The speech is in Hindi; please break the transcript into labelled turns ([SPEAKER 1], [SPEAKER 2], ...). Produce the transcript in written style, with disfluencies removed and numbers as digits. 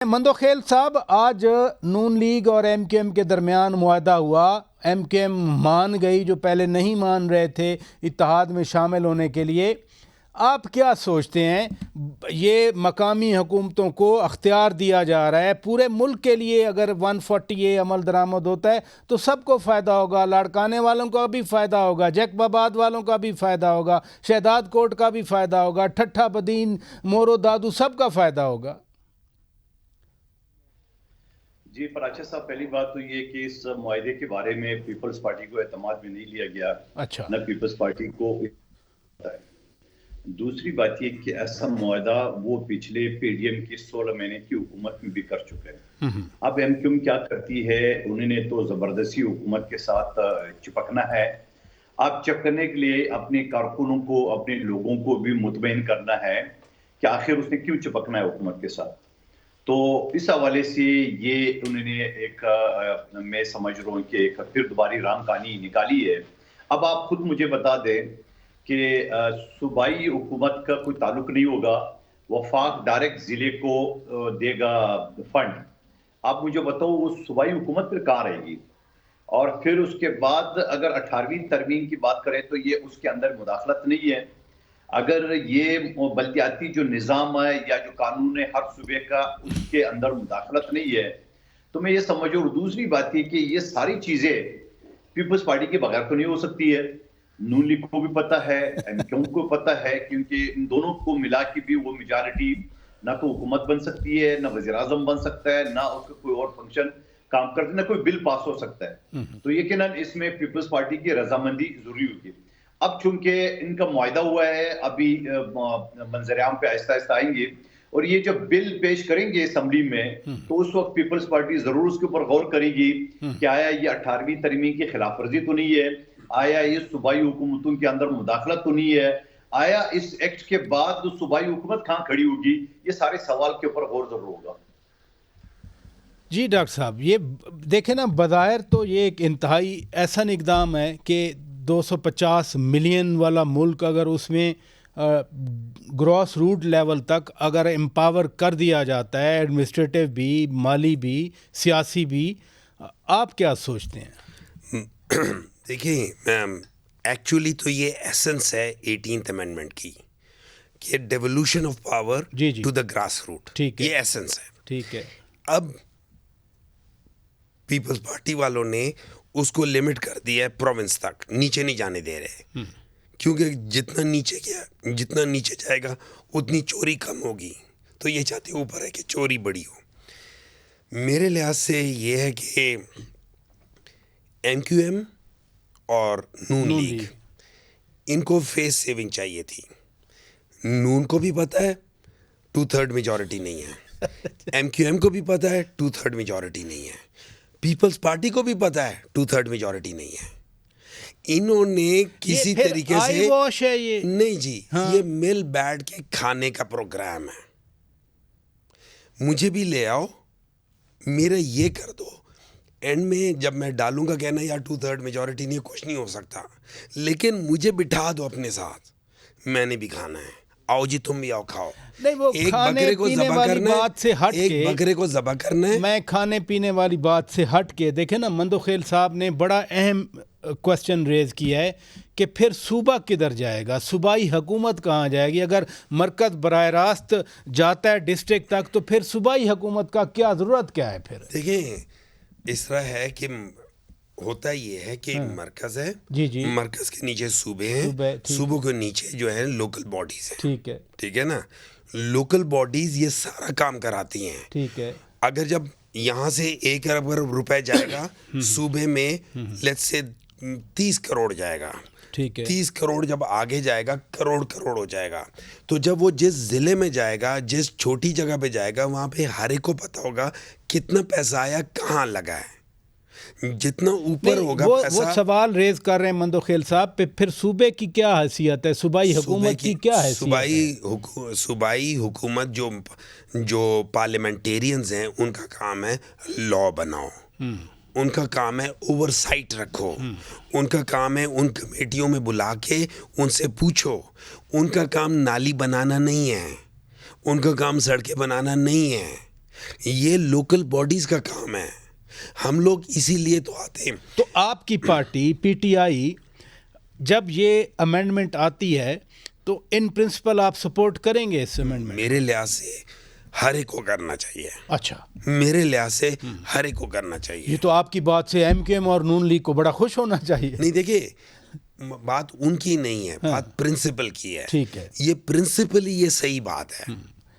[SPEAKER 1] मंदोखेल साहब, आज नून लीग और एमक्यूएम के दरमियान मुआहदा हुआ। एमक्यूएम मान गई जो पहले नहीं मान रहे थे इत्तेहाद में शामिल होने के लिए। आप क्या सोचते हैं, ये मकामी हुकूमतों को अख्तियार दिया जा रहा है पूरे मुल्क के लिए? अगर 140A अमल दरामद होता है तो सबको फ़ायदा होगा, लाड़काने वालों का भी फ़ायदा होगा, जैकबाबाद वालों का भी फ़ायदा होगा, शहदाद कोट का भी फ़ायदा होगा, ठट्ठा बदीन मोरो दादू सबका फ़ायदा होगा।
[SPEAKER 2] जी फराचा साहब, पहली बात तो ये कि इस मुआहदे के बारे में पीपल्स पार्टी को एतमाद में नहीं लिया गया।
[SPEAKER 1] अच्छा।
[SPEAKER 2] न पीपल्स पार्टी को। दूसरी बात ये कि ऐसा मुआहदा वो पिछले पीडीएम की 16 महीने की हुकूमत में भी कर चुके हैं। अब एमक्यूएम क्या करती है, उन्होंने तो जबरदस्ती हुकूमत के साथ चिपकना है। अब चिपकने के लिए अपने कारकुनों को, अपने लोगों को भी मुतमईन करना है कि आखिर उसने क्यों चिपकना है हुकूमत के साथ। तो इस हवाले से ये उन्होंने मैं समझ रहा हूँ कि एक फिर दोबारी राम कहानी निकाली है। अब आप खुद मुझे बता दें कि सूबाई हुकूमत का कोई ताल्लुक नहीं होगा, वफाक डायरेक्ट जिले को देगा फंड। आप मुझे बताओ वो सूबाई हुकूमत फिर कहाँ रहेगी? और फिर उसके बाद अगर 18वीं तरमीम की बात करें तो ये उसके अंदर मुदाखलत नहीं है। अगर ये बल्दियाती जो निज़ाम है या जो कानून है हर सूबे का, उसके अंदर मुदाखलत नहीं है, तो मैं ये समझूँ। और दूसरी बात है कि ये सारी चीज़ें पीपल्स पार्टी के बगैर तो नहीं हो सकती है। नून लीग को भी पता है, एमक्यूएम को पता है, क्योंकि इन दोनों को मिला के भी वो मेजॉरिटी ना तो हुकूमत बन सकती है, ना वज़ीर आज़म बन सकता है, ना उसका कोई और फंक्शन काम करते, ना कोई बिल पास हो सकता है। तो यकीनन इसमें पीपल्स पार्टी की रजामंदी जरूरी होगी। अब चूंकि इनका मुआहदा हुआ है, अभी मंजर-ए-आम पे आहिस्ता आहिस्ता आएंगे और ये जब बिल पेश करेंगे असम्बली में, तो उस वक्त पीपल्स पार्टी जरूर उसके ऊपर गौर करेगी कि आया ये 18वीं तरमीम की खिलाफ वर्जी तो नहीं है, आया ये सूबाई हुकूमतों के अंदर मुदाखलत तो नहीं है, आया इस एक्ट के बाद तो सूबाई हुकूमत कहाँ खड़ी होगी। ये सारे सवाल के ऊपर गौर जरूर होगा।
[SPEAKER 1] जी डॉक्टर साहब, ये देखें ना, बज़ाहिर तो ये एक इंतहाई ऐसा इक़दाम है कि 250 मिलियन वाला मुल्क अगर उसमें ग्रॉस रूट लेवल तक अगर एम्पावर कर दिया जाता है, एडमिनिस्ट्रेटिव भी, माली भी, सियासी भी, आप क्या सोचते हैं?
[SPEAKER 3] देखिए, एक्चुअली तो ये एसेंस है 18th अमेंडमेंट की, कि devolution of power to the grass root.
[SPEAKER 1] ठीक है,
[SPEAKER 3] ये एसेंस है।
[SPEAKER 1] ठीक है।
[SPEAKER 3] अब पीपल्स पार्टी वालों ने उसको लिमिट कर दिया है प्रोविंस तक, नीचे नहीं जाने दे रहे, क्योंकि जितना नीचे जाएगा उतनी चोरी कम होगी। तो ये चाहते ऊपर है कि चोरी बड़ी हो। मेरे लिहाज से ये है कि एमक्यूएम और नून लीग, इनको फेस सेविंग चाहिए थी। नून को भी पता है 2/3 मेजॉरिटी नहीं है, एमक्यूएम को भी पता है 2/3 मेजॉरिटी नहीं है, पीपल्स पार्टी को भी पता है 2/3 मेजॉरिटी नहीं है। इन्होंने किसी तरीके से
[SPEAKER 1] वॉश है ये।
[SPEAKER 3] नहीं जी, हाँ। ये मिल बैठ के खाने का प्रोग्राम है। मुझे भी ले आओ, मेरा ये कर दो, एंड में जब मैं डालूंगा कहना यार 2/3 मेजॉरिटी नहीं, कुछ नहीं हो सकता, लेकिन मुझे बिठा दो अपने साथ, मैंने भी खाना है, आओ जी तुम भी आओ खाओ।
[SPEAKER 1] नहीं, वो
[SPEAKER 3] एक
[SPEAKER 1] खाने
[SPEAKER 3] बकरे को
[SPEAKER 1] पीने
[SPEAKER 3] ज़बह
[SPEAKER 1] वाली
[SPEAKER 3] करना है,
[SPEAKER 1] बात से हट
[SPEAKER 3] एक
[SPEAKER 1] के,
[SPEAKER 3] बकरे को ज़बह करना है।
[SPEAKER 1] मैं खाने पीने वाली बात से हट के, देखे ना, मंदोखेल साहब ने बड़ा अहम क्वेश्चन रेज किया है कि फिर सूबा किधर जाएगा, सूबाई हुकूमत कहाँ जाएगी? अगर मरकज़ बराह रास्त जाता है डिस्ट्रिक्ट तक, तो फिर सूबाई हुकूमत का क्या ज़रूरत क्या है? फिर
[SPEAKER 3] देखिए, इस तरह है कि होता ये है कि मरकज है,
[SPEAKER 1] जी,
[SPEAKER 3] मरकज के नीचे सूबे हैं, सूबों के नीचे जो है लोकल बॉडीज हैं। ठीक है ना, लोकल बॉडीज ये सारा काम कराती हैं।
[SPEAKER 1] ठीक है।
[SPEAKER 3] अगर जब यहाँ से 1 अरब रुपए जाएगा सूबे में, लेट्स से 30 करोड़ जाएगा,
[SPEAKER 1] ठीक है,
[SPEAKER 3] 30 करोड़ जब आगे जाएगा करोड़ हो जाएगा। तो जब वो जिस जिले में जाएगा, जिस छोटी जगह पे जाएगा, वहाँ पे हर एक को पता होगा कितना पैसा आया, कहाँ लगा है। जितना ऊपर होगा पैसा,
[SPEAKER 1] वो सवाल रेज कर रहे हैं मंदोखेल साहब पे, फिर सूबे की क्या हैसियत है, सूबाई हुकूमत की क्या हैसियत है?
[SPEAKER 3] सूबाई हुकूमत जो पार्लियामेंटेरियंस हैं, उनका काम है लॉ बनाओ, उनका काम है ओवरसाइट रखो, उनका काम है उन कमेटियों में बुला के उनसे पूछो। उनका काम नाली बनाना नहीं है, उनका काम सड़कें बनाना नहीं है, ये लोकल बॉडीज का काम है, हम लोग इसीलिए तो आते हैं।
[SPEAKER 1] तो आपकी पार्टी पीटीआई जब ये अमेंडमेंट आती है तो इन प्रिंसिपल आप सपोर्ट करेंगे इस अमेंडमेंट?
[SPEAKER 3] मेरे लिहाज से हर एक को करना चाहिए।
[SPEAKER 1] अच्छा,
[SPEAKER 3] मेरे लिहाज से हर एक को करना चाहिए।
[SPEAKER 1] ये तो आपकी बात से एमक्यूएम और नून लीग को बड़ा खुश होना चाहिए।
[SPEAKER 3] नहीं, देखिए, बात उनकी नहीं है, बात प्रिंसिपल की है।
[SPEAKER 1] ठीक है।
[SPEAKER 3] ये प्रिंसिपली ये सही बात है।